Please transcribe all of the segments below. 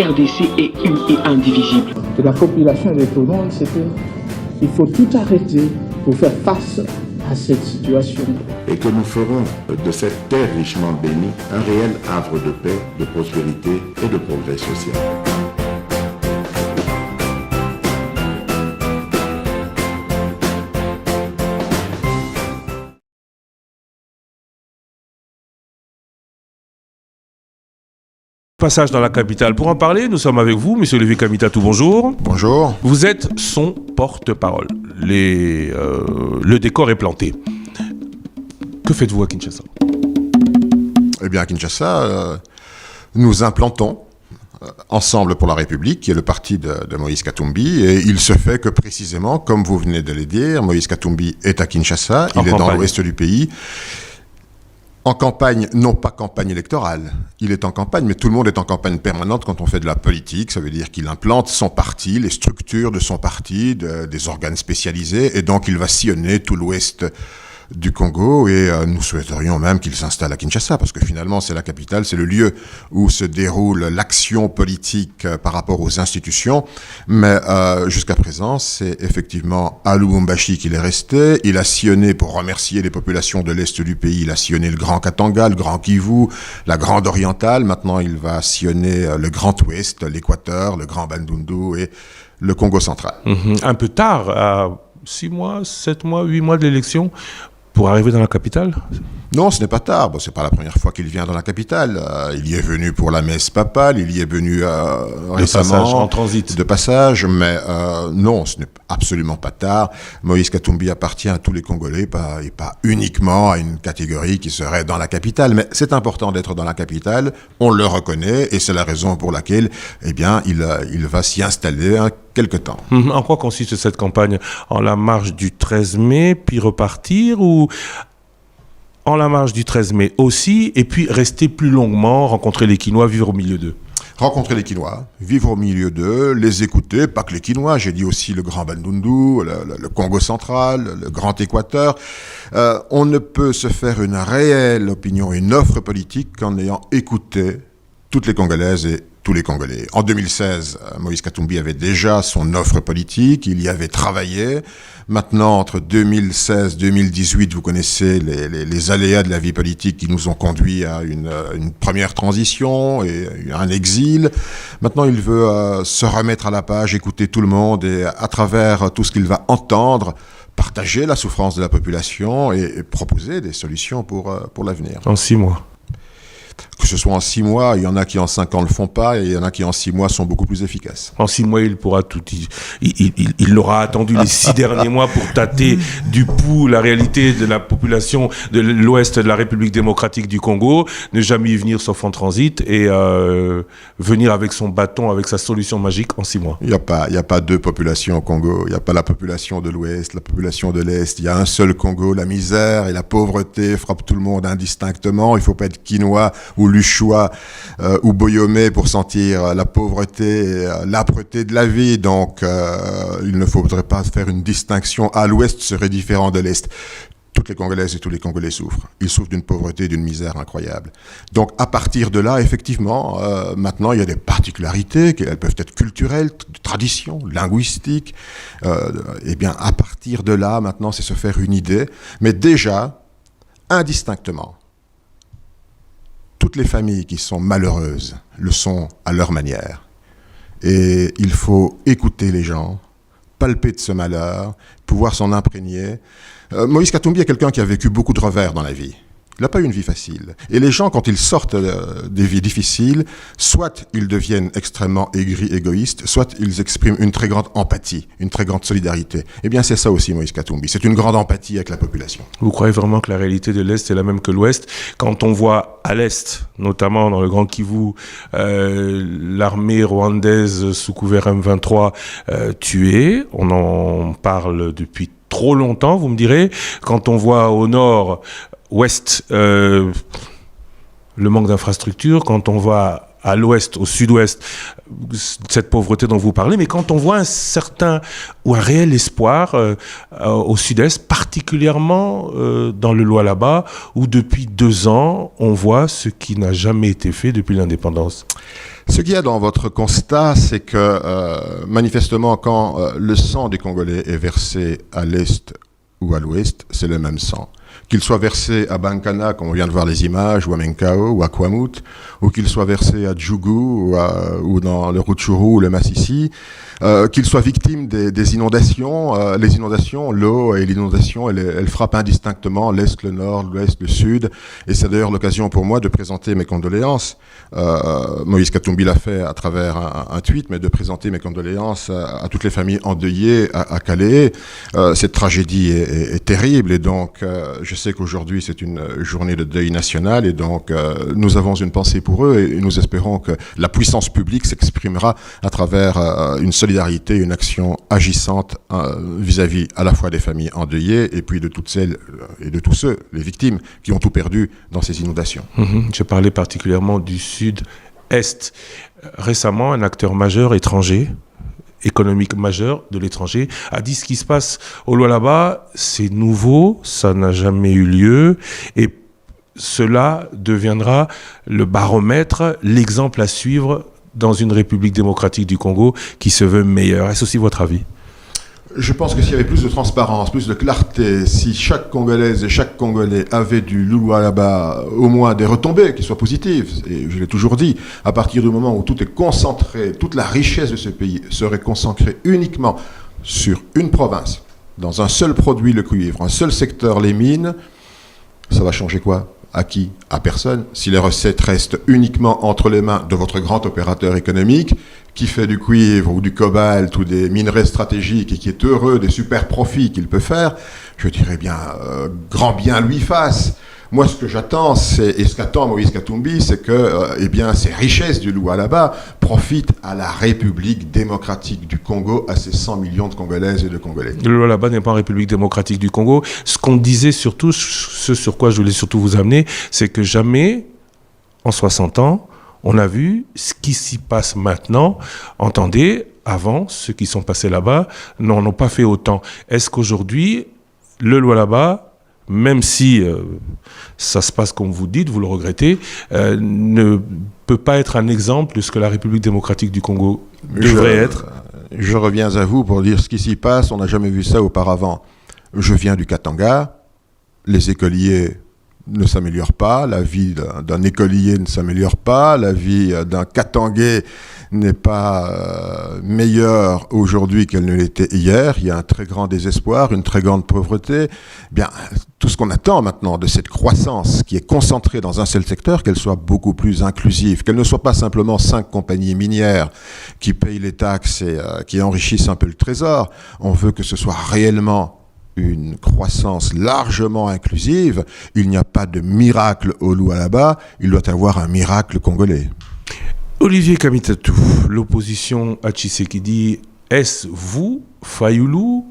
RDC est une et indivisible. De la population et de tout le monde, c'est qu'il faut tout arrêter pour faire face à cette situation. Et que nous ferons de cette terre richement bénie un réel havre de paix, de prospérité et de progrès social. Passage dans la capitale. Pour en parler, nous sommes avec vous, Monsieur Lévi Kamitatou, bonjour. Bonjour. Vous êtes son porte-parole. Le décor est planté. Que faites-vous à Kinshasa ? Eh bien, à Kinshasa, nous implantons Ensemble pour la République, qui est le parti de Moïse Katumbi, et il se fait que précisément, comme vous venez de le dire, Moïse Katumbi est à Kinshasa, il est dans l'ouest du pays. En campagne, non pas campagne électorale, il est en campagne, mais tout le monde est en campagne permanente quand on fait de la politique. Ça veut dire qu'il implante son parti, les structures de son parti, des organes spécialisés, et donc il va sillonner tout l'ouest du Congo, et nous souhaiterions même qu'il s'installe à Kinshasa, parce que finalement c'est la capitale, c'est le lieu où se déroule l'action politique par rapport aux institutions, mais jusqu'à présent c'est effectivement à Lubumbashi qu'il est resté. Il a sillonné, pour remercier les populations de l'est du pays, il a sillonné le Grand Katanga, le Grand Kivu, la Grande Orientale. Maintenant il va sillonner le Grand Ouest, l'Équateur, le Grand Bandundu et le Congo central. Un peu tard, à 6 mois, 7 mois, 8 mois de l'élection, pour arriver dans la capitale ? Non, ce n'est pas tard. Bon, c'est pas la première fois qu'il vient dans la capitale. Il y est venu pour la messe papale, il y est venu récemment. Passage, en transit. De passage, mais non, ce n'est absolument pas tard. Moïse Katumbi appartient à tous les Congolais, et pas uniquement à une catégorie qui serait dans la capitale. Mais c'est important d'être dans la capitale, on le reconnaît, et c'est la raison pour laquelle, eh bien, il va s'y installer quelque temps. En quoi consiste cette campagne ? En la marche du 13 mai, puis repartir, ou en la marche du 13 mai aussi, et puis rester plus longuement, rencontrer les Kinois, vivre au milieu d'eux ? Rencontrer les Kinois, vivre au milieu d'eux, les écouter, pas que les Kinois, j'ai dit aussi le Grand Bandundu, le Congo central, le Grand Équateur. On ne peut se faire une réelle opinion, une offre politique qu'en ayant écouté toutes les Congolaises et tous les Congolais. En 2016, Moïse Katumbi avait déjà son offre politique, il y avait travaillé. Maintenant, entre 2016 et 2018, vous connaissez les aléas de la vie politique qui nous ont conduit à une première transition et un exil. Maintenant, il veut se remettre à la page, écouter tout le monde, et à travers tout ce qu'il va entendre, partager la souffrance de la population et proposer des solutions pour l'avenir. En 6 mois. Que ce soit en 6 mois, il y en a qui en 5 ans ne le font pas, et il y en a qui en 6 mois sont beaucoup plus efficaces. En 6 mois, il pourra tout. Il aura attendu les 6 derniers mois pour tâter du pouls la réalité de la population de l'ouest de la République démocratique du Congo, ne jamais y venir sauf en transit, et venir avec son bâton, avec sa solution magique en 6 mois. Il n'y a pas deux populations au Congo. Il n'y a pas la population de l'ouest, la population de l'est. Il y a un seul Congo. La misère et la pauvreté frappent tout le monde indistinctement. Il ne faut pas être quinois ou luchois ou boyomé pour sentir la pauvreté, l'âpreté de la vie. Donc, il ne faudrait pas faire une distinction. À l'ouest serait différent de l'est. Toutes les Congolaises et tous les Congolais souffrent. Ils souffrent d'une pauvreté et d'une misère incroyable. Donc, à partir de là, effectivement, maintenant, il y a des particularités, elles peuvent être culturelles, de tradition, linguistiques. Eh bien, à partir de là, maintenant, c'est se faire une idée. Mais déjà, indistinctement, toutes les familles qui sont malheureuses le sont à leur manière. Et il faut écouter les gens, palper de ce malheur, pouvoir s'en imprégner. Moïse Katumbi est quelqu'un qui a vécu beaucoup de revers dans la vie. Il n'a pas eu une vie facile. Et les gens, quand ils sortent des vies difficiles, soit ils deviennent extrêmement aigris, égoïstes, soit ils expriment une très grande empathie, une très grande solidarité. Eh bien, c'est ça aussi, Moïse Katumbi. C'est une grande empathie avec la population. Vous croyez vraiment que la réalité de l'Est est la même que l'Ouest ? Quand on voit à l'Est, notamment dans le Grand Kivu, l'armée rwandaise sous couvert M23 tuée, on en parle depuis trop longtemps, vous me direz. Quand on voit au nord, ouest, le manque d'infrastructures, quand on voit à l'ouest, au sud-ouest, cette pauvreté dont vous parlez, mais quand on voit un réel espoir au sud-est, particulièrement dans le Lualaba, où depuis 2 ans, on voit ce qui n'a jamais été fait depuis l'indépendance. Ce qu'il y a dans votre constat, c'est que manifestement, quand le sang des Congolais est versé à l'est ou à l'ouest, c'est le même sang. Qu'il soit versé à Bankana, comme on vient de voir les images, ou à Menkao, ou à Kwamut, ou qu'il soit versé à Djougou, ou dans le Rutshuru, ou le Massissi, qu'il soit victime des inondations. Les inondations, l'eau et l'inondation, elles frappent indistinctement l'Est, le Nord, l'Ouest, le Sud. Et c'est d'ailleurs l'occasion pour moi de présenter mes condoléances. Moïse Katumbi l'a fait à travers un tweet, mais de présenter mes condoléances à toutes les familles endeuillées à Calais. Cette tragédie est terrible, et donc je sais qu'aujourd'hui c'est une journée de deuil national, et donc nous avons une pensée pour eux, et nous espérons que la puissance publique s'exprimera à travers une solidarité, une action agissante vis-à-vis à la fois des familles endeuillées et puis de toutes celles et de tous ceux, les victimes, qui ont tout perdu dans ces inondations. Je parlais particulièrement du sud-est. Récemment, un acteur majeur étranger, économique majeur de l'étranger, a dit ce qui se passe au Lualaba, c'est nouveau, ça n'a jamais eu lieu, et cela deviendra le baromètre, l'exemple à suivre dans une République démocratique du Congo qui se veut meilleure. Est-ce aussi votre avis ? Je pense que s'il y avait plus de transparence, plus de clarté, si chaque Congolaise et chaque Congolais avait du Lualaba au moins des retombées qui soient positives, et je l'ai toujours dit, à partir du moment où tout est concentré, toute la richesse de ce pays serait concentrée uniquement sur une province, dans un seul produit, le cuivre, un seul secteur, les mines, ça va changer quoi ? À qui ? À personne. Si les recettes restent uniquement entre les mains de votre grand opérateur économique, qui fait du cuivre ou du cobalt ou des minerais stratégiques et qui est heureux des super profits qu'il peut faire, je dirais bien, grand bien lui fasse. Moi, ce que j'attends, et ce qu'attend Moïse Katumbi, c'est que ces richesses du Lualaba profitent à la République démocratique du Congo, à ses 100 millions de Congolaises et de Congolais. Le Lualaba n'est pas en République démocratique du Congo. Ce qu'on disait surtout, ce sur quoi je voulais surtout vous amener, c'est que jamais, en 60 ans, on a vu ce qui s'y passe maintenant. Entendez, avant, ceux qui sont passés là-bas n'en ont pas fait autant. Est-ce qu'aujourd'hui, le Lualaba, même si ça se passe comme vous dites, vous le regrettez, ne peut pas être un exemple de ce que la République démocratique du Congo devrait être ? Je reviens à vous pour dire ce qui s'y passe, on n'a jamais vu ça auparavant. Je viens du Katanga, les écoliers ne s'améliore pas, la vie d'un écolier ne s'améliore pas, la vie d'un Katangais n'est pas meilleure aujourd'hui qu'elle ne l'était hier. Il y a un très grand désespoir, une très grande pauvreté. Bien, tout ce qu'on attend maintenant de cette croissance qui est concentrée dans un seul secteur, qu'elle soit beaucoup plus inclusive, qu'elle ne soit pas simplement 5 compagnies minières qui payent les taxes et qui enrichissent un peu le trésor. On veut que ce soit réellement une croissance largement inclusive. Il n'y a pas de miracle au Lualaba, il doit y avoir un miracle congolais. Olivier Kamitatou, l'opposition à Tshisekedi, est-ce vous, Fayulu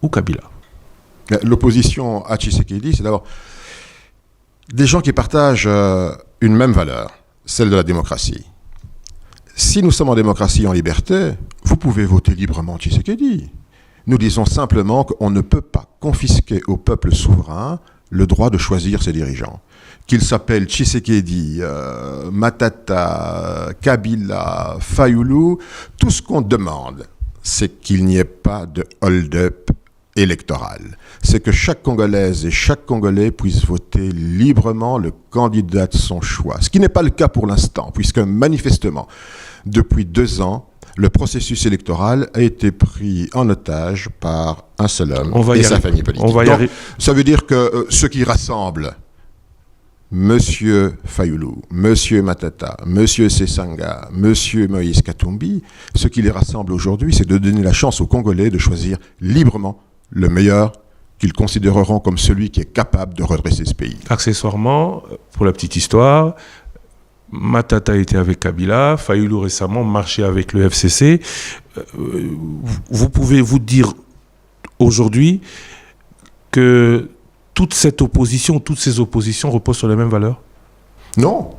ou Kabila ? L'opposition à Tshisekedi, c'est d'abord des gens qui partagent une même valeur, celle de la démocratie. Si nous sommes en démocratie, en liberté, vous pouvez voter librement Tshisekedi. Nous disons simplement qu'on ne peut pas confisquer au peuple souverain le droit de choisir ses dirigeants. Qu'il s'appelle Tshisekedi, Matata, Kabila, Fayulu, tout ce qu'on demande, c'est qu'il n'y ait pas de hold-up électoral. C'est que chaque Congolaise et chaque Congolais puisse voter librement le candidat de son choix. Ce qui n'est pas le cas pour l'instant, puisque manifestement, depuis 2 ans, le processus électoral a été pris en otage par un seul homme et sa famille politique. Donc, ça veut dire que ce qui rassemble Monsieur Fayulu, Monsieur Matata, Monsieur Sesanga, Monsieur Moïse Katumbi, ce qui les rassemble aujourd'hui, c'est de donner la chance aux Congolais de choisir librement le meilleur qu'ils considéreront comme celui qui est capable de redresser ce pays. Accessoirement, pour la petite histoire, Matata était avec Kabila, Fayulu récemment marchait avec le FCC. Vous pouvez vous dire aujourd'hui que toute cette opposition, toutes ces oppositions reposent sur les mêmes valeurs ? Non.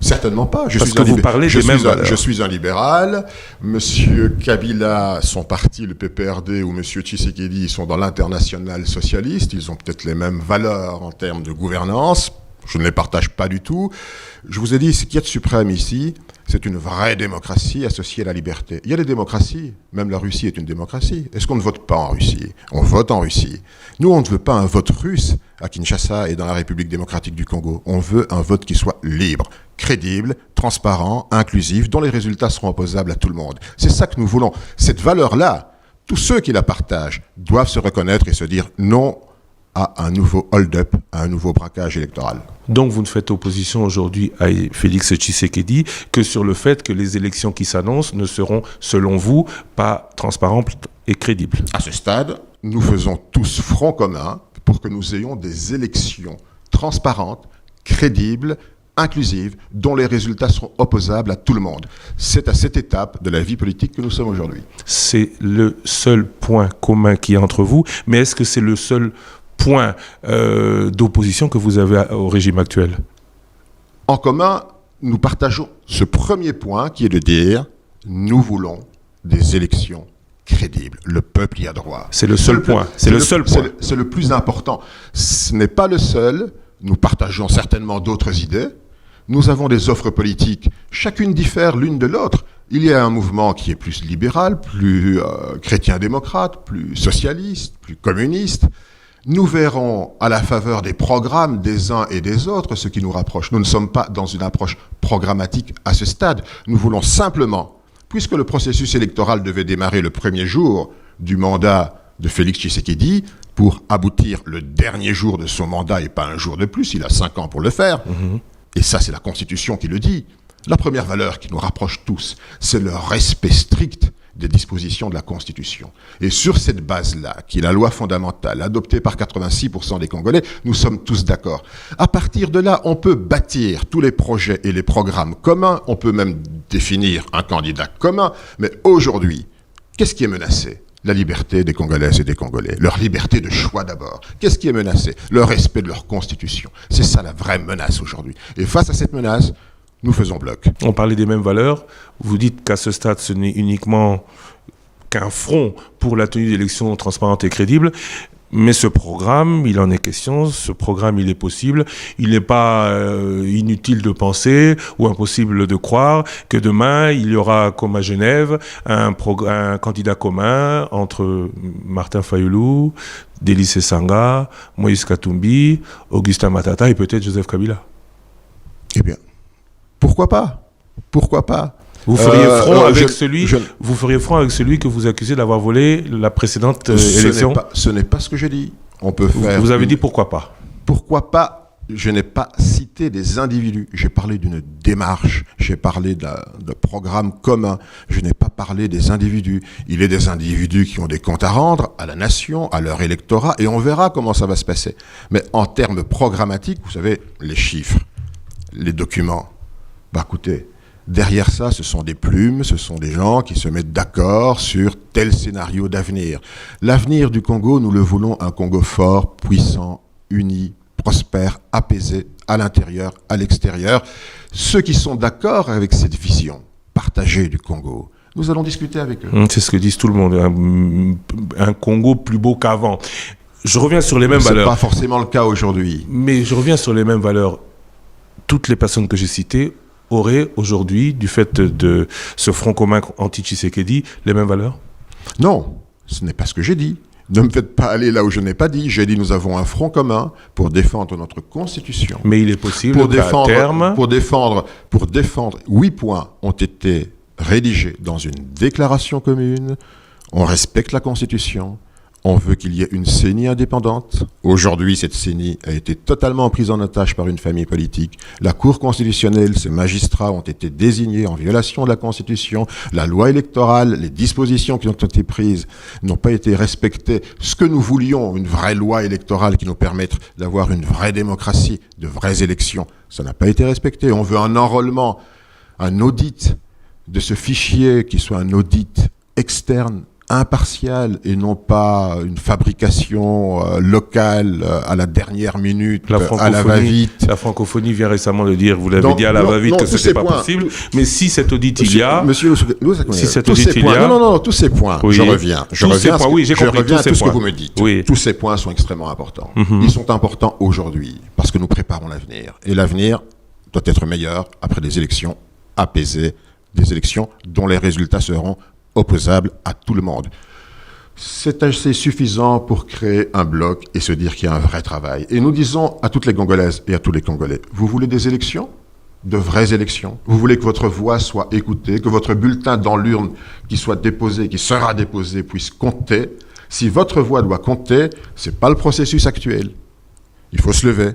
Certainement pas. Parce que vous parlez des mêmes valeurs. Je suis un libéral. Monsieur Kabila, son parti, le PPRD, ou Monsieur Tshisekedi, ils sont dans l'international socialiste. Ils ont peut-être les mêmes valeurs en termes de gouvernance. Je ne les partage pas du tout. Je vous ai dit, ce qu'il y a de suprême ici, c'est une vraie démocratie associée à la liberté. Il y a des démocraties, même la Russie est une démocratie. Est-ce qu'on ne vote pas en Russie? On vote en Russie. Nous, on ne veut pas un vote russe à Kinshasa et dans la République démocratique du Congo. On veut un vote qui soit libre, crédible, transparent, inclusif, dont les résultats seront opposables à tout le monde. C'est ça que nous voulons. Cette valeur-là, tous ceux qui la partagent doivent se reconnaître et se dire non à un nouveau hold-up, à un nouveau braquage électoral. Donc vous ne faites opposition aujourd'hui à Félix Tshisekedi que sur le fait que les élections qui s'annoncent ne seront, selon vous, pas transparentes et crédibles. À ce stade, nous faisons tous front commun pour que nous ayons des élections transparentes, crédibles, inclusives, dont les résultats seront opposables à tout le monde. C'est à cette étape de la vie politique que nous sommes aujourd'hui. C'est le seul point commun qui est entre vous, mais est-ce que c'est le seul point d'opposition que vous avez au régime actuel? En commun, nous partageons ce premier point qui est de dire nous voulons des élections crédibles. Le peuple y a droit. C'est le seul point. C'est le seul point. C'est le plus important. Ce n'est pas le seul. Nous partageons certainement d'autres idées. Nous avons des offres politiques. Chacune diffère l'une de l'autre. Il y a un mouvement qui est plus libéral, plus chrétien-démocrate, plus socialiste, plus communiste. Nous verrons à la faveur des programmes des uns et des autres ce qui nous rapproche. Nous ne sommes pas dans une approche programmatique à ce stade. Nous voulons simplement, puisque le processus électoral devait démarrer le premier jour du mandat de Félix Tshisekedi, pour aboutir le dernier jour de son mandat et pas un jour de plus, il a 5 ans pour le faire. Et ça, c'est la Constitution qui le dit. La première valeur qui nous rapproche tous, c'est le respect strict des dispositions de la Constitution. Et sur cette base-là, qui est la loi fondamentale, adoptée par 86% des Congolais, nous sommes tous d'accord. À partir de là, on peut bâtir tous les projets et les programmes communs, on peut même définir un candidat commun, mais aujourd'hui, qu'est-ce qui est menacé? La liberté des Congolaises et des Congolais, leur liberté de choix d'abord. Qu'est-ce qui est menacé? Le respect de leur Constitution. C'est ça la vraie menace aujourd'hui. Et face à cette menace, nous faisons bloc. On parlait des mêmes valeurs. Vous dites qu'à ce stade, ce n'est uniquement qu'un front pour la tenue d'élections transparentes et crédibles. Mais ce programme, il en est question, ce programme, il est possible. Il n'est pas inutile de penser ou impossible de croire que demain, il y aura, comme à Genève, un candidat commun entre Martin Fayulu, Délice Sanga, Moïse Katumbi, Augustin Matata et peut-être Joseph Kabila. Eh bien, pourquoi pas? Pourquoi pas? Vous feriez front avec celui que vous accusez d'avoir volé la précédente élection? Ce n'est pas ce que j'ai dit. On peut faire. Vous avez dit pourquoi pas? Pourquoi pas? Je n'ai pas cité des individus. J'ai parlé d'une démarche. J'ai parlé de programmes communs. Je n'ai pas parlé des individus. Il y a des individus qui ont des comptes à rendre à la nation, à leur électorat, et on verra comment ça va se passer. Mais en termes programmatiques, vous savez, les chiffres, les documents. Bah écoutez. Derrière ça, ce sont des plumes, ce sont des gens qui se mettent d'accord sur tel scénario d'avenir. L'avenir du Congo, nous le voulons un Congo fort, puissant, uni, prospère, apaisé, à l'intérieur, à l'extérieur. Ceux qui sont d'accord avec cette vision partagée du Congo, nous allons discuter avec eux. C'est ce que disent tout le monde, un Congo plus beau qu'avant. Je reviens sur les mêmes valeurs. Ce n'est pas forcément le cas aujourd'hui. Mais je reviens sur les mêmes valeurs. Toutes les personnes que j'ai citées aurait aujourd'hui, du fait de ce front commun anti-Tshisekedi, les mêmes valeurs? Non, ce n'est pas ce que j'ai dit. Ne me faites pas aller là où je n'ai pas dit. J'ai dit nous avons un front commun pour défendre notre Constitution. Mais il est possible qu'à terme... Pour défendre, 8 points ont été rédigés dans une déclaration commune. On respecte la Constitution. On veut qu'il y ait une CENI indépendante. Aujourd'hui, cette CENI a été totalement prise en otage par une famille politique. La Cour constitutionnelle, ses magistrats ont été désignés en violation de la Constitution. La loi électorale, les dispositions qui ont été prises n'ont pas été respectées. Ce que nous voulions, une vraie loi électorale qui nous permette d'avoir une vraie démocratie, de vraies élections, ça n'a pas été respecté. On veut un enrôlement, un audit de ce fichier qui soit un audit externe, impartial et non pas une fabrication locale à la dernière minute, à la va-vite. La francophonie vient récemment de dire, vous l'avez Donc, dit à la va-vite, que ce n'était pas points, possible. Mais si cet audit il y a... Si cet audit il y a... Non, tous ces points, oui. Je reviens à tout ce que vous me dites. Oui. Tous ces points sont extrêmement importants. Ils sont importants aujourd'hui parce que nous préparons l'avenir. Et l'avenir doit être meilleur après des élections apaisées, des élections dont les résultats seront opposable à tout le monde. C'est assez suffisant pour créer un bloc et se dire qu'il y a un vrai travail. Et nous disons à toutes les Congolaises et à tous les Congolais, vous voulez des élections ? De vraies élections ? Vous voulez que votre voix soit écoutée, que votre bulletin dans l'urne qui soit déposé, qui sera déposé, puisse compter ? Si votre voix doit compter, ce n'est pas le processus actuel. Il faut se lever,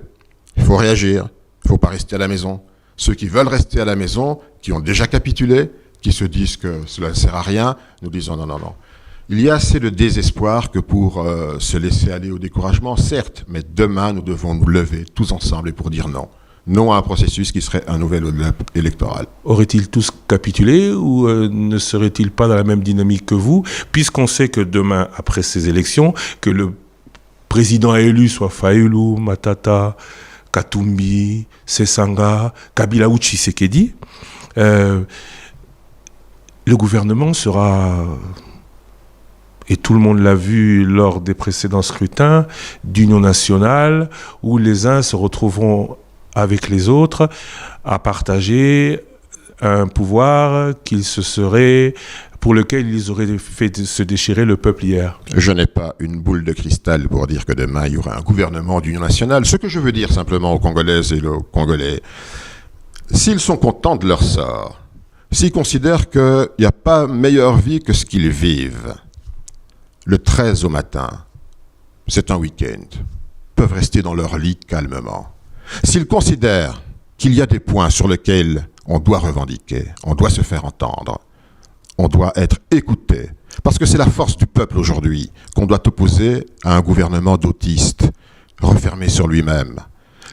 il faut réagir, il ne faut pas rester à la maison. Ceux qui veulent rester à la maison, qui ont déjà capitulé, qui se disent que cela ne sert à rien, nous disons non. Il y a assez de désespoir que pour se laisser aller au découragement, certes, mais demain, nous devons nous lever tous ensemble et pour dire non. Non à un processus qui serait un nouvel hold-up électoral. Auraient-ils tous capitulé ou ne seraient-ils pas dans la même dynamique que vous, puisqu'on sait que demain, après ces élections, que le président élu soit Fayulu, Matata, Katumbi, Sesanga, Kabila ou Tshisekedi, le gouvernement sera, et tout le monde l'a vu lors des précédents scrutins, d'union nationale, où les uns se retrouveront avec les autres à partager un pouvoir pour lequel ils auraient fait se déchirer le peuple hier. Je n'ai pas une boule de cristal pour dire que demain il y aura un gouvernement d'union nationale. Ce que je veux dire simplement aux Congolaises et aux Congolais, s'ils sont contents de leur sort, s'ils considèrent qu'il n'y a pas meilleure vie que ce qu'ils vivent, le 13 au matin, c'est un week-end, peuvent rester dans leur lit calmement. S'ils considèrent qu'il y a des points sur lesquels on doit revendiquer, on doit se faire entendre, on doit être écouté, parce que c'est la force du peuple aujourd'hui qu'on doit opposer à un gouvernement d'autistes, refermé sur lui-même.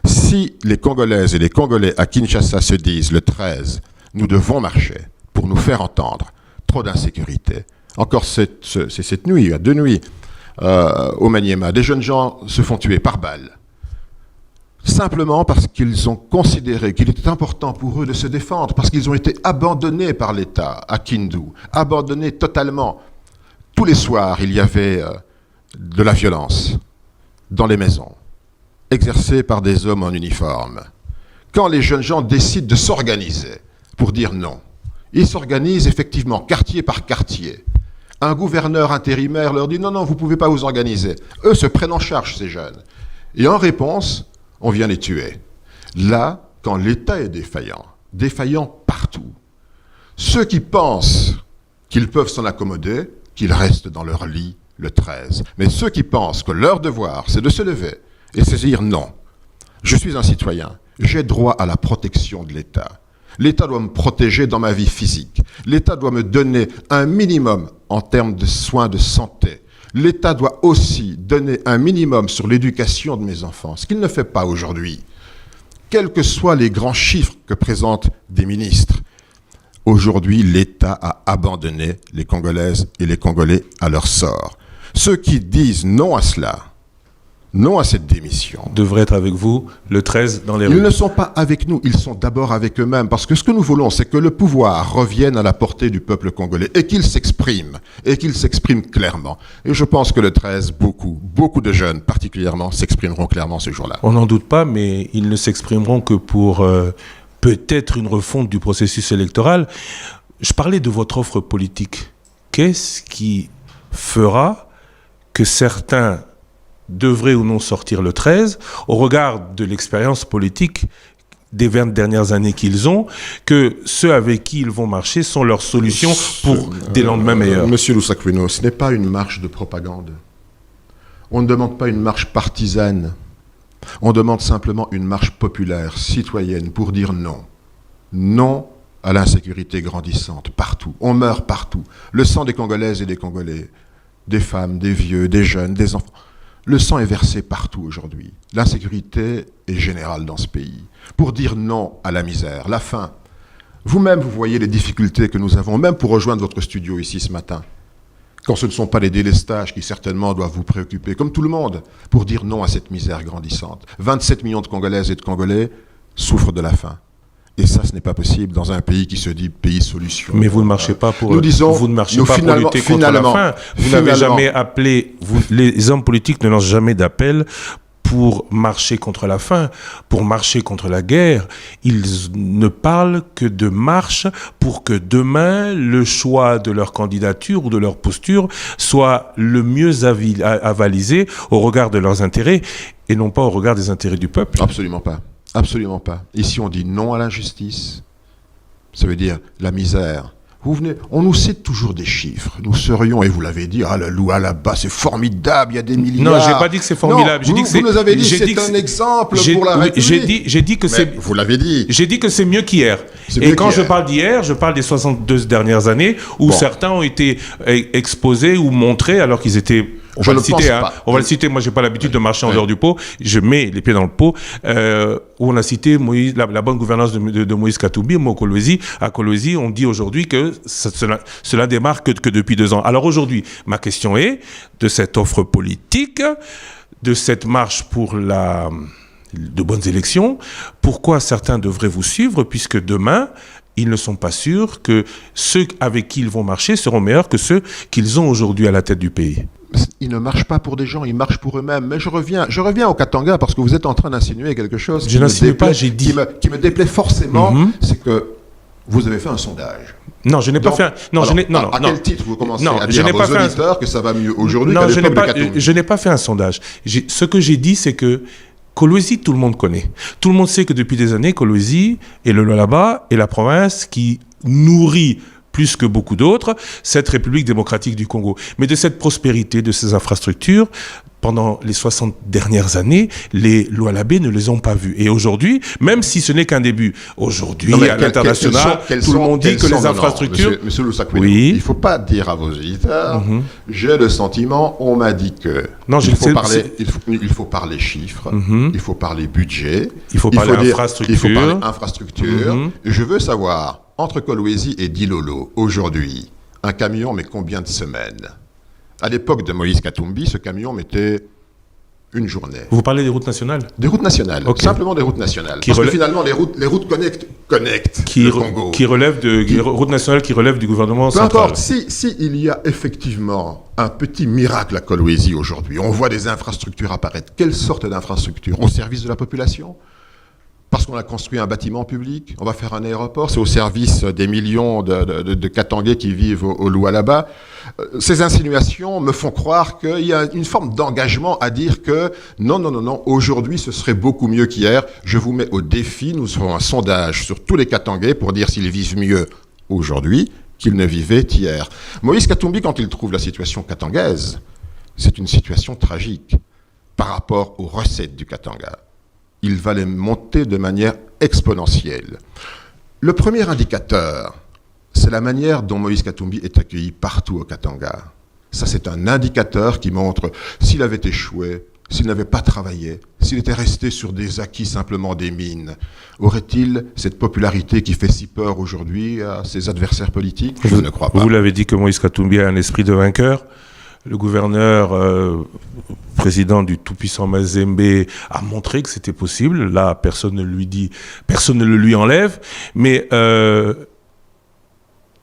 Si les Congolaises et les Congolais à Kinshasa se disent le 13, nous devons marcher pour nous faire entendre. Trop d'insécurité. Encore cette nuit, il y a 2 nuits, au Maniema, des jeunes gens se font tuer par balle. Simplement parce qu'ils ont considéré qu'il était important pour eux de se défendre, parce qu'ils ont été abandonnés par l'État à Kindu, abandonnés totalement. Tous les soirs, il y avait de la violence dans les maisons, exercée par des hommes en uniforme. Quand les jeunes gens décident de s'organiser pour dire non, ils s'organisent effectivement quartier par quartier. Un gouverneur intérimaire leur dit non, vous ne pouvez pas vous organiser. Eux se prennent en charge, ces jeunes. Et en réponse, on vient les tuer. Là, quand l'État est défaillant partout, ceux qui pensent qu'ils peuvent s'en accommoder, qu'ils restent dans leur lit le 13. Mais ceux qui pensent que leur devoir, c'est de se lever et se dire non, je suis un citoyen, j'ai droit à la protection de l'État. L'État doit me protéger dans ma vie physique. L'État doit me donner un minimum en termes de soins de santé. L'État doit aussi donner un minimum sur l'éducation de mes enfants, ce qu'il ne fait pas aujourd'hui. Quels que soient les grands chiffres que présentent des ministres, aujourd'hui, l'État a abandonné les Congolaises et les Congolais à leur sort. Ceux qui disent non à cela, non à cette démission, devraient être avec vous le 13 dans les rues. Ils ne sont pas avec nous, ils sont d'abord avec eux-mêmes. Parce que ce que nous voulons, c'est que le pouvoir revienne à la portée du peuple congolais et qu'il s'exprime clairement. Et je pense que le 13, beaucoup de jeunes particulièrement s'exprimeront clairement ce jour-là. On n'en doute pas, mais ils ne s'exprimeront que pour peut-être une refonte du processus électoral. Je parlais de votre offre politique. Qu'est-ce qui fera que certains devraient ou non sortir le 13, au regard de l'expérience politique des 20 dernières années qu'ils ont, que ceux avec qui ils vont marcher sont leurs solutions pour des lendemains meilleurs? Monsieur Lusakweno, ce n'est pas une marche de propagande. On ne demande pas une marche partisane. On demande simplement une marche populaire, citoyenne, pour dire non. Non à l'insécurité grandissante, partout. On meurt partout. Le sang des Congolaises et des Congolais, des femmes, des vieux, des jeunes, des enfants. Le sang est versé partout aujourd'hui. L'insécurité est générale dans ce pays. Pour dire non à la misère, la faim. Vous-même, vous voyez les difficultés que nous avons, même pour rejoindre votre studio ici ce matin. quand ce ne sont pas les délestages qui certainement doivent vous préoccuper, comme tout le monde, pour dire non à cette misère grandissante. 27 millions de Congolaises et de Congolais souffrent de la faim. Et ça, ce n'est pas possible dans un pays qui se dit pays solution. Mais vous ne marchez pas pour, nous disons, vous ne marchez pas pour lutter contre la faim. Vous n'avez jamais appelé, les hommes politiques ne lancent jamais d'appel pour marcher contre la faim, pour marcher contre la guerre. Ils ne parlent que de marche pour que demain, le choix de leur candidature ou de leur posture soit le mieux avalisé au regard de leurs intérêts et non pas au regard des intérêts du peuple. Absolument pas. Absolument pas. Ici, on dit non à l'injustice. Ça veut dire la misère. Vous venez, on nous cite toujours des chiffres. Nous serions, et vous l'avez dit, le loup là-bas, c'est formidable, il y a des milliards. Non, j'ai pas dit que c'est formidable. Non, vous nous avez dit c'est un exemple pour la République. J'ai dit que c'est. Vous l'avez dit. J'ai dit que c'est mieux qu'hier. Et quand je parle d'hier, je parle des 62 dernières années où certains ont été exposés ou montrés alors qu'ils étaient. On va le citer. Moi, j'ai pas l'habitude de marcher en dehors du pot. Je mets les pieds dans le pot. Où on a cité Moïse, la bonne gouvernance de Moïse Katumbi, à Kolwezi, on dit aujourd'hui que cela démarre que depuis 2 ans. Alors aujourd'hui, ma question est de cette offre politique, de cette marche pour de bonnes élections. Pourquoi certains devraient vous suivre puisque demain, ils ne sont pas sûrs que ceux avec qui ils vont marcher seront meilleurs que ceux qu'ils ont aujourd'hui à la tête du pays. Ils ne marchent pas pour des gens, ils marchent pour eux-mêmes. Mais je reviens au Katanga parce que vous êtes en train d'insinuer quelque chose qui me déplaît forcément, c'est que vous avez fait un sondage. Non, je n'ai pas fait un... À quel titre vous commencez à dire à vos auditeurs que ça va mieux aujourd'hui qu'à l'époque de Katumbi? Je n'ai pas fait un sondage. Ce que j'ai dit, c'est que Kolwezi, tout le monde connaît. Tout le monde sait que depuis des années, Kolwezi et le Lualaba est la province qui nourrit plus que beaucoup d'autres, cette République démocratique du Congo. Mais de cette prospérité, de ces infrastructures, pendant les 60 dernières années, les Lualabés ne les ont pas vus. Et aujourd'hui, même si ce n'est qu'un début, aujourd'hui, à l'international, tout le monde dit que les infrastructures... Monsieur Lusakwe, il ne faut pas dire à vos auditeurs, j'ai le sentiment, on m'a dit que... Non, il faut parler chiffres, il faut parler budget, il faut parler infrastructure. Je veux savoir... Entre Kolwezi et Dilolo, aujourd'hui, un camion met combien de semaines? À l'époque de Moïse Katumbi, ce camion mettait une journée. Vous parlez des routes nationales? Des routes nationales, simplement des routes nationales. Parce que finalement, les routes connectent le Congo. Qui relèvent routes nationales qui relèvent du gouvernement central. Peu importe, si il y a effectivement un petit miracle à Kolwezi aujourd'hui, on voit des infrastructures apparaître. Quelle sorte d'infrastructures? Au service de la population? Parce qu'on a construit un bâtiment public, on va faire un aéroport, c'est au service des millions de Katangais qui vivent au Lualaba. Ces insinuations me font croire qu'il y a une forme d'engagement à dire que non, aujourd'hui ce serait beaucoup mieux qu'hier. Je vous mets au défi, nous ferons un sondage sur tous les Katangais pour dire s'ils vivent mieux aujourd'hui qu'ils ne vivaient hier. Moïse Katumbi, quand il trouve la situation katangaise, c'est une situation tragique par rapport aux recettes du Katanga. Il va les monter de manière exponentielle. Le premier indicateur, c'est la manière dont Moïse Katumbi est accueilli partout au Katanga. Ça, c'est un indicateur qui montre s'il avait échoué, s'il n'avait pas travaillé, s'il était resté sur des acquis simplement des mines, aurait-il cette popularité qui fait si peur aujourd'hui à ses adversaires politiques? Je ne crois pas. Vous l'avez dit que Moïse Katumbi a un esprit de vainqueur. Le gouverneur, président du tout-puissant Mazembe, a montré que c'était possible. Là, personne ne le lui enlève. Mais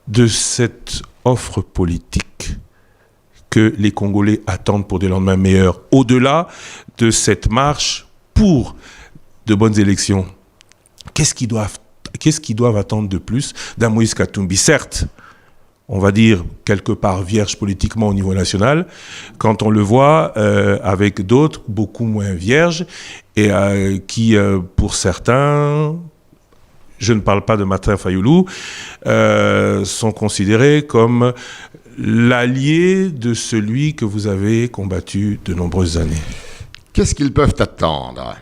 de cette offre politique que les Congolais attendent pour des lendemains meilleurs, au-delà de cette marche pour de bonnes élections, qu'est-ce qu'ils doivent attendre de plus d'un Moïse Katumbi? Certes, on va dire, quelque part vierge politiquement au niveau national, quand on le voit avec d'autres beaucoup moins vierges et qui, pour certains, je ne parle pas de Martin Fayoulou, sont considérés comme l'allié de celui que vous avez combattu de nombreuses années. Qu'est-ce qu'ils peuvent attendre?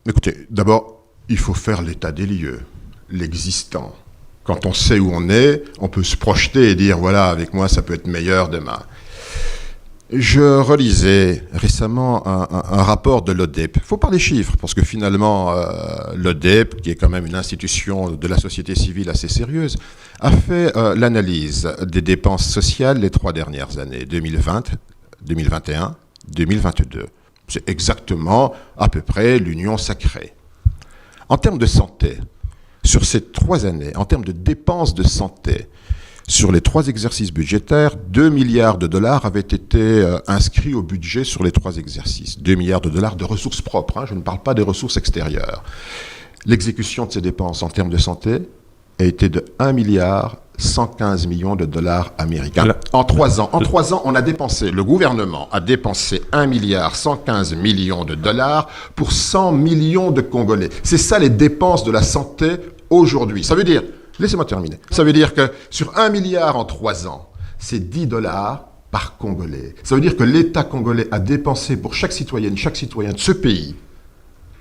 Écoutez, d'abord, il faut faire l'état des lieux, l'existant. Quand on sait où on est, on peut se projeter et dire, voilà, avec moi, ça peut être meilleur demain. Je relisais récemment un rapport de l'ODEP. Il faut parler chiffres, parce que finalement, l'ODEP, qui est quand même une institution de la société civile assez sérieuse, a fait l'analyse des dépenses sociales les 3 dernières années, 2020, 2021, 2022. C'est exactement, à peu près, l'union sacrée. En termes de santé, sur ces 3 années, en termes de dépenses de santé, sur les 3 exercices budgétaires, 2 milliards de dollars avaient été inscrits au budget sur les 3 exercices. 2 milliards de dollars de ressources propres, hein, je ne parle pas des ressources extérieures. L'exécution de ces dépenses en termes de santé a été de 1 milliard 115 millions de dollars américains. En 3 ans, on a dépensé, le gouvernement a dépensé 1 milliard 115 millions de dollars pour 100 millions de Congolais. C'est ça les dépenses de la santé aujourd'hui. Ça veut dire, laissez-moi terminer, ça veut dire que sur 1 milliard en 3 ans, c'est 10 dollars par Congolais. Ça veut dire que l'État congolais a dépensé pour chaque citoyenne, chaque citoyen de ce pays,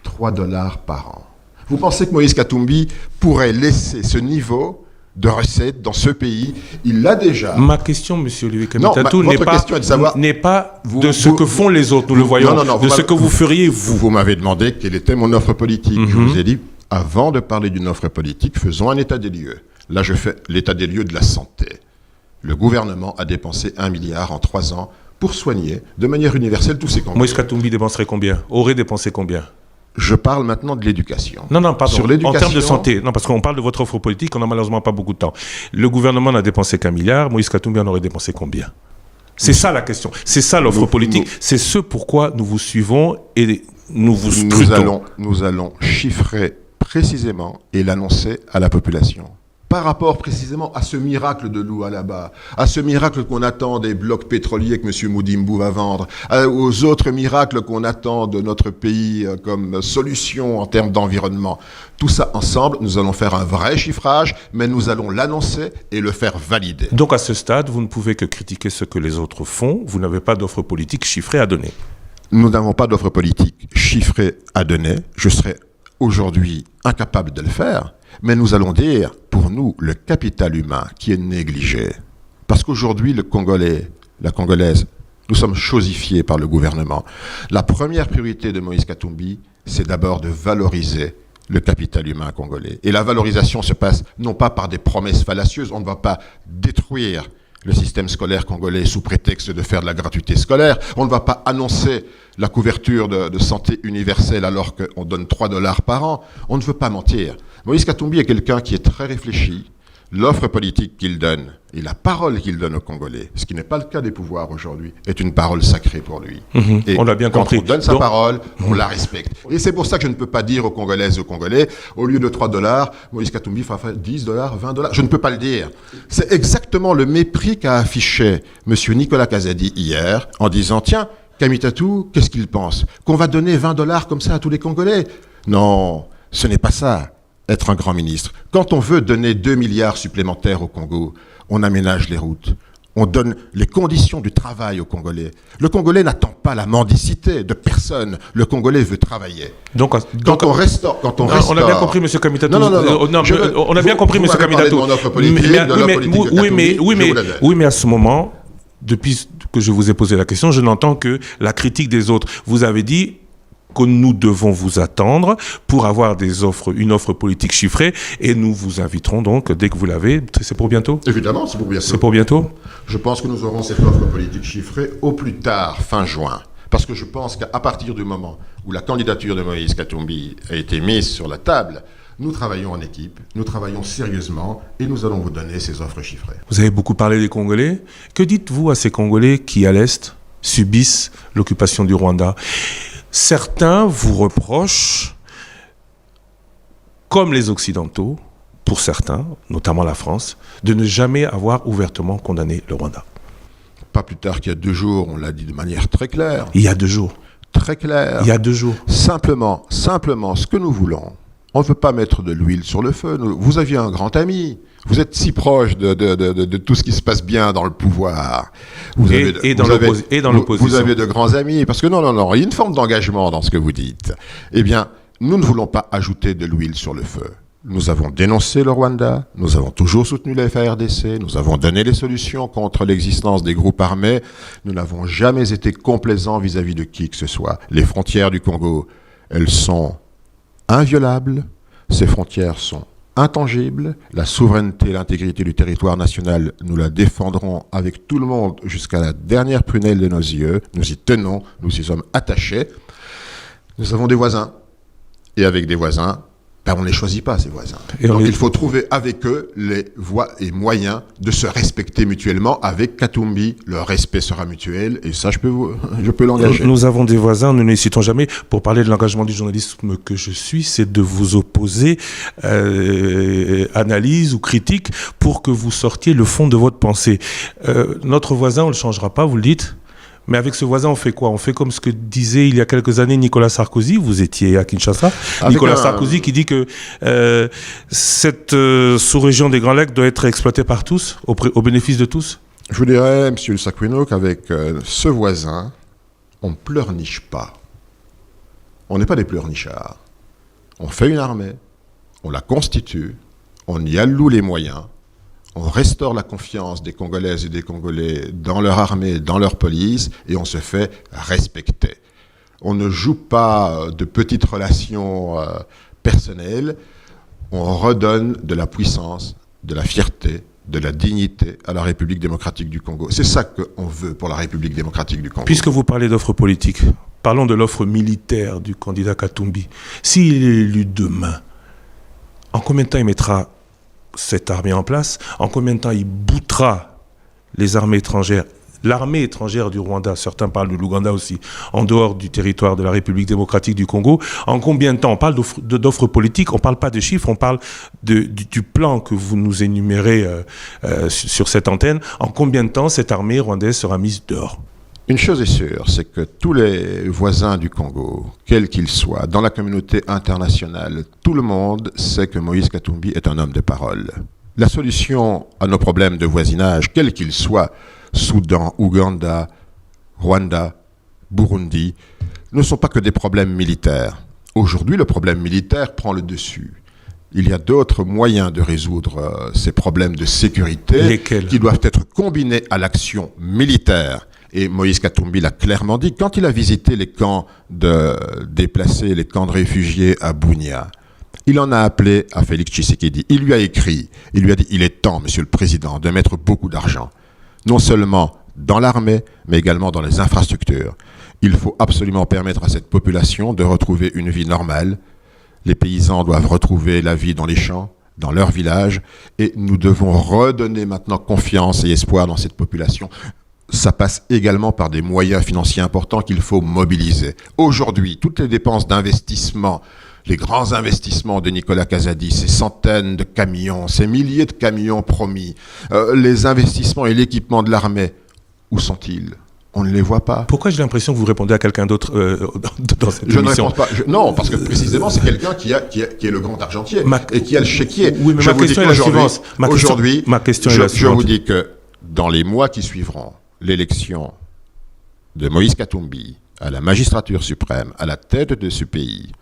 3 dollars par an. Vous pensez que Moïse Katumbi pourrait laisser ce niveau de recettes dans ce pays? Il l'a déjà. Ma question, monsieur Olivier Kamitatou, n'est pas de ce que font les autres, nous le voyons, de ce que vous feriez, vous. Vous m'avez demandé quelle était mon offre politique. Je vous ai dit, avant de parler d'une offre politique, faisons un état des lieux. Là, je fais l'état des lieux de la santé. Le gouvernement a dépensé 1 milliard en 3 ans pour soigner de manière universelle tous ces Congolais. Moïse Katumbi dépenserait combien? Aurait dépensé combien? Je parle maintenant de l'éducation. Non, pardon. Sur l'éducation, en termes de santé, non, parce qu'on parle de votre offre politique, on n'a malheureusement pas beaucoup de temps. Le gouvernement n'a dépensé qu'1 milliard, Moïse Katumbi en aurait dépensé combien? C'est ça la question. C'est ça l'offre politique. C'est ce pourquoi nous vous suivons et nous vous scrutons. Nous allons chiffrer précisément et l'annoncer à la population. Par rapport précisément à ce miracle de Lualaba, à ce miracle qu'on attend des blocs pétroliers que M. Moudimbo va vendre, aux autres miracles qu'on attend de notre pays comme solution en termes d'environnement. Tout ça ensemble, nous allons faire un vrai chiffrage, mais nous allons l'annoncer et le faire valider. Donc à ce stade, vous ne pouvez que critiquer ce que les autres font, vous n'avez pas d'offre politique chiffrée à donner. Nous n'avons pas d'offre politique chiffrée à donner. Je serais aujourd'hui incapable de le faire. Mais nous allons dire, pour nous, le capital humain qui est négligé. Parce qu'aujourd'hui, le Congolais, la Congolaise, nous sommes chosifiés par le gouvernement. La première priorité de Moïse Katumbi, c'est d'abord de valoriser le capital humain congolais. Et la valorisation se passe non pas par des promesses fallacieuses, on ne va pas détruire le système scolaire congolais sous prétexte de faire de la gratuité scolaire. On ne va pas annoncer la couverture de santé universelle alors qu'on donne 3 dollars par an. On ne veut pas mentir. Moïse Katumbi est quelqu'un qui est très réfléchi. L'offre politique qu'il donne et la parole qu'il donne aux Congolais, ce qui n'est pas le cas des pouvoirs aujourd'hui, est une parole sacrée pour lui. Et on l'a bien compris. Quand on donne sa parole, on la respecte. Et c'est pour ça que je ne peux pas dire aux Congolaises et aux Congolais, au lieu de 3 dollars, Moïse Katumbi fera 10 dollars, 20 dollars. Je ne peux pas le dire. C'est exactement le mépris qu'a affiché M. Nicolas Kazadi hier en disant, tiens, Kamitatou, qu'est-ce qu'il pense? Qu'on va donner 20 dollars comme ça à tous les Congolais? Non, ce n'est pas ça, être un grand ministre. Quand on veut donner 2 milliards supplémentaires au Congo, on aménage les routes. On donne les conditions du travail aux Congolais. Le Congolais n'attend pas la mendicité de personne. Le Congolais veut travailler. Donc on restaure. On a bien compris, M. Kamitatou. On a bien compris, M. Kamitatou. Oui, mais à ce moment, depuis que je vous ai posé la question, je n'entends que la critique des autres. Vous avez dit que nous devons vous attendre pour avoir une offre politique chiffrée, et nous vous inviterons donc, dès que vous l'avez, c'est pour bientôt? Évidemment, c'est pour bientôt. C'est pour bientôt? Je pense que nous aurons cette offre politique chiffrée au plus tard, fin juin. Parce que je pense qu'à partir du moment où la candidature de Moïse Katumbi a été mise sur la table, nous travaillons en équipe, nous travaillons sérieusement et nous allons vous donner ces offres chiffrées. Vous avez beaucoup parlé des Congolais. Que dites-vous à ces Congolais qui, à l'Est, subissent l'occupation du Rwanda? Certains vous reprochent, comme les Occidentaux, pour certains, notamment la France, de ne jamais avoir ouvertement condamné le Rwanda. Pas plus tard qu'il y a 2 jours, on l'a dit de manière très claire. Il y a 2 jours. Très claire. Il y a 2 jours. Simplement, ce que nous voulons, on ne veut pas mettre de l'huile sur le feu. Vous aviez un grand ami. Vous êtes si proche de tout ce qui se passe bien dans le pouvoir. Vous avez de grands amis. Parce que non, il y a une forme d'engagement dans ce que vous dites. Eh bien, nous ne voulons pas ajouter de l'huile sur le feu. Nous avons dénoncé le Rwanda, nous avons toujours soutenu la FARDC, nous avons donné les solutions contre l'existence des groupes armés, nous n'avons jamais été complaisants vis-à-vis de qui que ce soit. Les frontières du Congo, elles sont inviolables, ces frontières sont intangibles, la souveraineté et l'intégrité du territoire national, nous la défendrons avec tout le monde jusqu'à la dernière prunelle de nos yeux, nous y tenons, nous y sommes attachés. Nous avons des voisins, et avec des voisins, on ne les choisit pas, ces voisins. Donc il faut trouver avec eux les voies et moyens de se respecter mutuellement. Avec Katumbi, le respect sera mutuel, et ça, je peux l'engager. Nous avons des voisins, nous n'hésitons jamais. Pour parler de l'engagement du journalisme que je suis, c'est de vous opposer analyse ou critique pour que vous sortiez le fond de votre pensée. Notre voisin, on ne le changera pas, vous le dites. Mais avec ce voisin, on fait quoi? On fait comme ce que disait il y a quelques années Nicolas Sarkozy. Vous étiez à Kinshasa. Nicolas Sarkozy qui dit que cette sous-région des Grands Lacs doit être exploitée par tous, au bénéfice de tous. Je vous dirais, monsieur le Sakweno, qu'avec ce voisin, on ne pleurniche pas. On n'est pas des pleurnichards. On fait une armée, on la constitue, on y alloue les moyens. On restaure la confiance des Congolaises et des Congolais dans leur armée, dans leur police, et on se fait respecter. On ne joue pas de petites relations personnelles, on redonne de la puissance, de la fierté, de la dignité à la République démocratique du Congo. C'est ça qu'on veut pour la République démocratique du Congo. Puisque vous parlez d'offres politiques, parlons de l'offre militaire du candidat Katumbi. S'il est élu demain, en combien de temps il mettra cette armée en place? En combien de temps il boutera les armées étrangères, l'armée étrangère du Rwanda, certains parlent de l'Ouganda aussi, en dehors du territoire de la République démocratique du Congo? En combien de temps? On parle d'offres politiques, on ne parle pas de chiffres, on parle du plan que vous nous énumérez sur cette antenne. En combien de temps cette armée rwandaise sera mise dehors? Une chose est sûre, c'est que tous les voisins du Congo, quels qu'ils soient, dans la communauté internationale, tout le monde sait que Moïse Katumbi est un homme de parole. La solution à nos problèmes de voisinage, quels qu'ils soient, Soudan, Ouganda, Rwanda, Burundi, ne sont pas que des problèmes militaires. Aujourd'hui, le problème militaire prend le dessus. Il y a d'autres moyens de résoudre ces problèmes de sécurité. Lesquels? Qui doivent être combinés à l'action militaire. Et Moïse Katumbi l'a clairement dit, quand il a visité les camps de déplacés, les camps de réfugiés à Bunia, il en a appelé à Félix Tshisekedi. Il lui a écrit, il lui a dit, il est temps, monsieur le président, de mettre beaucoup d'argent, non seulement dans l'armée, mais également dans les infrastructures. Il faut absolument permettre à cette population de retrouver une vie normale. Les paysans doivent retrouver la vie dans les champs, dans leur village, et nous devons redonner maintenant confiance et espoir dans cette population. Ça passe également par des moyens financiers importants qu'il faut mobiliser. Aujourd'hui, toutes les dépenses d'investissement, les grands investissements de Nicolas Kazadi, ces centaines de camions, ces milliers de camions promis, les investissements et l'équipement de l'armée, où sont-ils? On ne les voit pas. Pourquoi j'ai l'impression que vous répondez à quelqu'un d'autre dans cette émission? Je ne réponds pas. Non, parce que précisément, c'est quelqu'un qui est le grand argentier et qui a le chéquier. Oui, mais ma question est la suivante. Aujourd'hui, ma question est la suivante. Je vous dis que dans les mois qui suivront, l'élection de Moïse Katumbi à la magistrature suprême, à la tête de ce pays,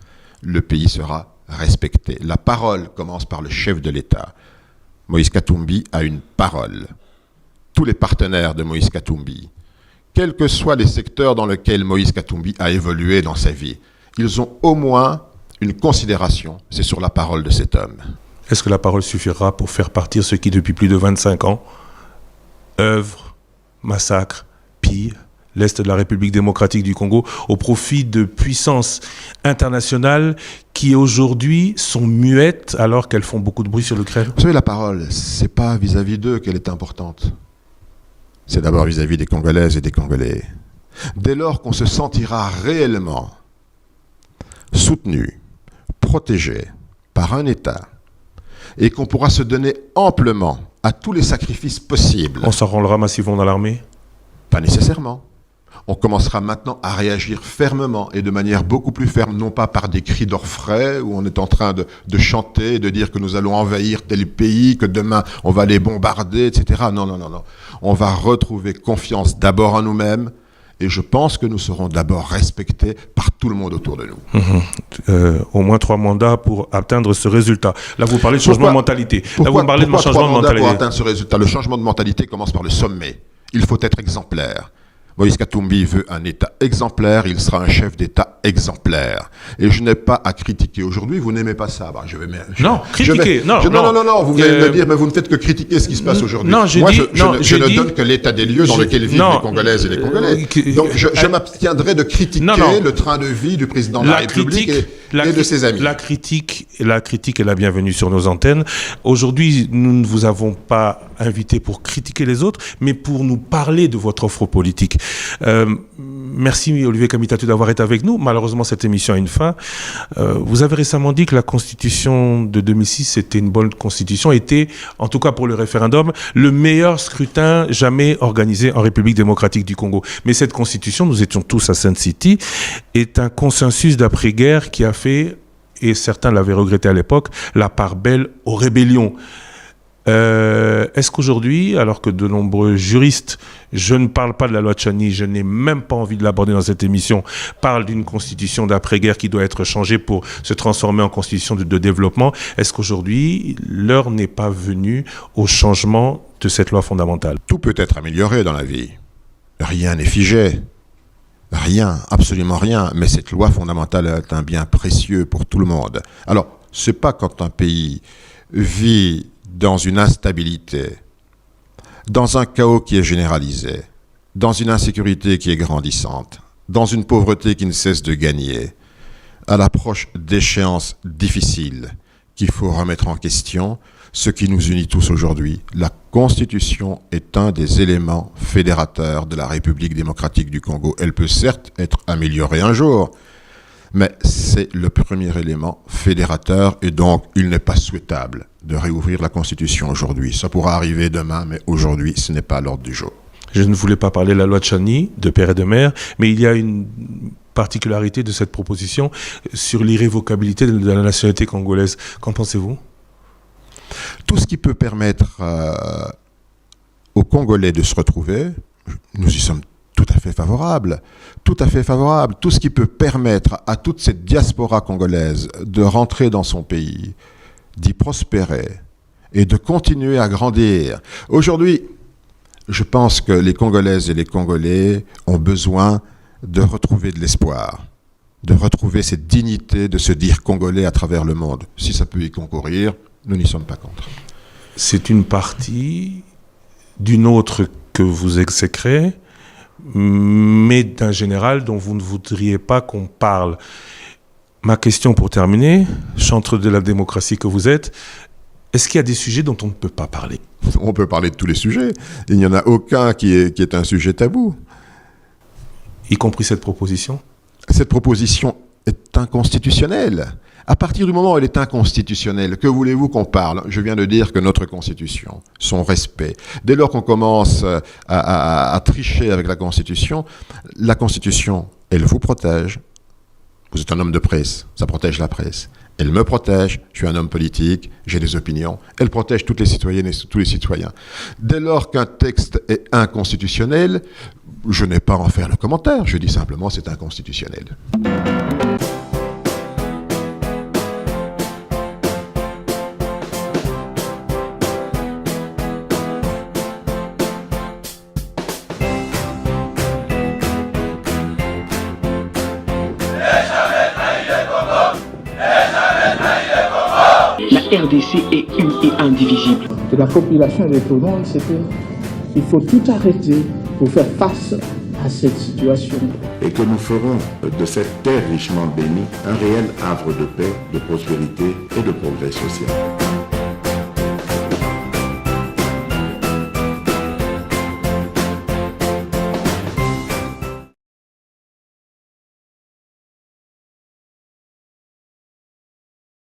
le pays sera respecté. La parole commence par le chef de l'État. Moïse Katumbi a une parole. Tous les partenaires de Moïse Katumbi, quels que soient les secteurs dans lesquels Moïse Katumbi a évolué dans sa vie, ils ont au moins une considération, c'est sur la parole de cet homme. Est-ce que la parole suffira pour faire partir ceux qui, depuis plus de 25 ans, œuvrent, massacrent, pillent l'Est de la République démocratique du Congo au profit de puissances internationales qui aujourd'hui sont muettes alors qu'elles font beaucoup de bruit sur l'Ukraine? Vous savez, la parole, c'est pas vis-à-vis d'eux qu'elle est importante. C'est d'abord vis-à-vis des Congolaises et des Congolais. Dès lors qu'on se sentira réellement soutenu, protégé par un État et qu'on pourra se donner amplement à tous les sacrifices possibles. On s'enrôlera massivement dans l'armée? Pas nécessairement. On commencera maintenant à réagir fermement et de manière beaucoup plus ferme, non pas par des cris d'orfraie où on est en train de chanter, de dire que nous allons envahir tel pays, que demain on va les bombarder, etc. Non. On va retrouver confiance d'abord en nous-mêmes Et je pense que nous serons d'abord respectés par tout le monde autour de nous. Au moins 3 mandats pour atteindre ce résultat. Là, vous parlez de changement de mentalité. Là, vous parlez de changement de mentalité. Pour atteindre ce résultat, le changement de mentalité commence par le sommet. Il faut être exemplaire. Moïse Katumbi veut un État exemplaire, il sera un chef d'État exemplaire. Et je n'ai pas à critiquer. Aujourd'hui, vous n'aimez pas ça. Non, critiquer. Non, vous venez de me dire, mais vous ne faites que critiquer ce qui se passe aujourd'hui. Non, je ne donne que l'état des lieux dans lequel vivent les Congolaises et les Congolais. Donc, je m'abstiendrai de critiquer le train de vie du président de la République et de ses amis. La critique est la bienvenue sur nos antennes. Aujourd'hui, nous ne vous avons pas invité pour critiquer les autres, mais pour nous parler de votre offre politique. Merci Olivier Kamitatu d'avoir été avec nous. Malheureusement, cette émission a une fin. Vous avez récemment dit que la constitution de 2006 c'était une bonne constitution, était, en tout cas pour le référendum, le meilleur scrutin jamais organisé en République démocratique du Congo. Mais cette constitution, nous étions tous à Sun City, est un consensus d'après-guerre qui a fait, et certains l'avaient regretté à l'époque, la part belle aux rébellions. Est-ce qu'aujourd'hui, alors que de nombreux juristes, je ne parle pas de la loi Tchani, je n'ai même pas envie de l'aborder dans cette émission, parlent d'une constitution d'après-guerre qui doit être changée pour se transformer en constitution de développement, est-ce qu'aujourd'hui, l'heure n'est pas venue au changement de cette loi fondamentale? Tout peut être amélioré dans la vie. Rien n'est figé. Rien, absolument rien. Mais cette loi fondamentale est un bien précieux pour tout le monde. Alors, c'est pas quand un pays vit dans une instabilité, dans un chaos qui est généralisé, dans une insécurité qui est grandissante, dans une pauvreté qui ne cesse de gagner, à l'approche d'échéances difficiles qu'il faut remettre en question ce qui nous unit tous aujourd'hui. La Constitution est un des éléments fédérateurs de la République démocratique du Congo. Elle peut certes être améliorée un jour, mais c'est le premier élément fédérateur et donc il n'est pas souhaitable de réouvrir la Constitution aujourd'hui. Ça pourra arriver demain, mais aujourd'hui, ce n'est pas à l'ordre du jour. Je ne voulais pas parler de la loi Tchani, de père et de mère, mais il y a une particularité de cette proposition sur l'irrévocabilité de la nationalité congolaise. Qu'en pensez-vous? Tout ce qui peut permettre aux Congolais de se retrouver, nous y sommes tout à fait favorables. Tout à fait favorables. Tout ce qui peut permettre à toute cette diaspora congolaise de rentrer dans son pays, d'y prospérer et de continuer à grandir. Aujourd'hui, je pense que les Congolaises et les Congolais ont besoin de retrouver de l'espoir, de retrouver cette dignité de se dire Congolais à travers le monde. Si ça peut y concourir, nous n'y sommes pas contre. C'est une partie d'une autre que vous exécrez, mais d'un général dont vous ne voudriez pas qu'on parle. Ma question pour terminer, chantre de la démocratie que vous êtes, est-ce qu'il y a des sujets dont on ne peut pas parler? On peut parler de tous les sujets. Il n'y en a aucun qui est un sujet tabou. Y compris cette proposition? Cette proposition est inconstitutionnelle. À partir du moment où elle est inconstitutionnelle, que voulez-vous qu'on parle? Je viens de dire que notre Constitution, son respect, dès lors qu'on commence à tricher avec la Constitution, elle vous protège. Vous êtes un homme de presse, ça protège la presse. Elle me protège, je suis un homme politique, j'ai des opinions. Elle protège toutes les citoyennes et tous les citoyens. Dès lors qu'un texte est inconstitutionnel, je n'ai pas à en faire le commentaire, je dis simplement c'est inconstitutionnel. La RDC est une et indivisible. De la population et de tout le monde, c'est qu'il faut tout arrêter pour faire face à cette situation. Et que nous ferons de cette terre richement bénie un réel havre de paix, de prospérité et de progrès social.